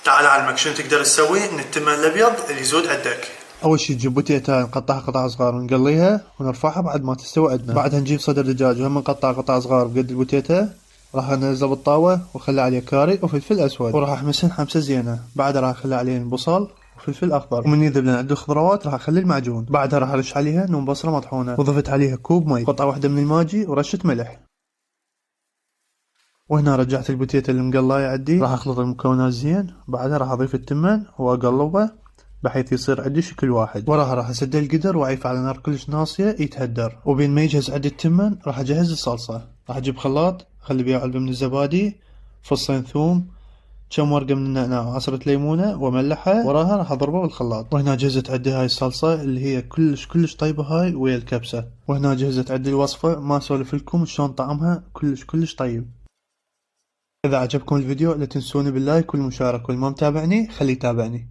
تعال اعلمك شنو تقدر تسوي من التمن الابيض اللي يزود عندك. اول شي تجيب بوتيتا نقطعها قطع صغار ونقليها ونرفعها بعد ما تستوي عندنا. بعدها نجيب صدر دجاج وهم نقطع قطع صغار بقد البوتيتا، راح انزله بالطاوة واخلي عليه كاري وفلفل اسود وراح احمسهن حمسة زينة. بعدها راح اخلي عليهن بصل وفلفل اخضر، ومن يذبلن عنده خضروات راح اخلي المعجون. بعدها راح ارش عليها نوم بصرة مطحونة وضفت عليها كوب مي، قطعة واحدة من الماجي ورشة ملح. وهنا رجعت البوتيتا اللي مقلاية عندي، راح اخلط المكونات زين. بعدها راح اضيف التمن واقلبه بحيث يصير عندي شكل واحد. وراها راح اسد القدر واعيف على نار كلش ناصية يتهدر. وبين ما يجهز عندي التمن راح اجهز الصلصة. راح اجيب خلاط اخلي بيه علبة من الزبادي، فصين ثوم، كم ورقة من النعناع وعصرة ليمونة وملحها. وراها راح اضربه بالخلاط. وهنا جهزت عندي هاي الصلصة اللي هي كلش طيبة هاي ويا الكبسة. وهنا جهزت عندي الوصفة، ما اسولف لكم شلون طعمها كلش طيب. إذا عجبكم الفيديو لا تنسوني باللايك والمشاركة، واللي ما متابعني خليه يتابعني.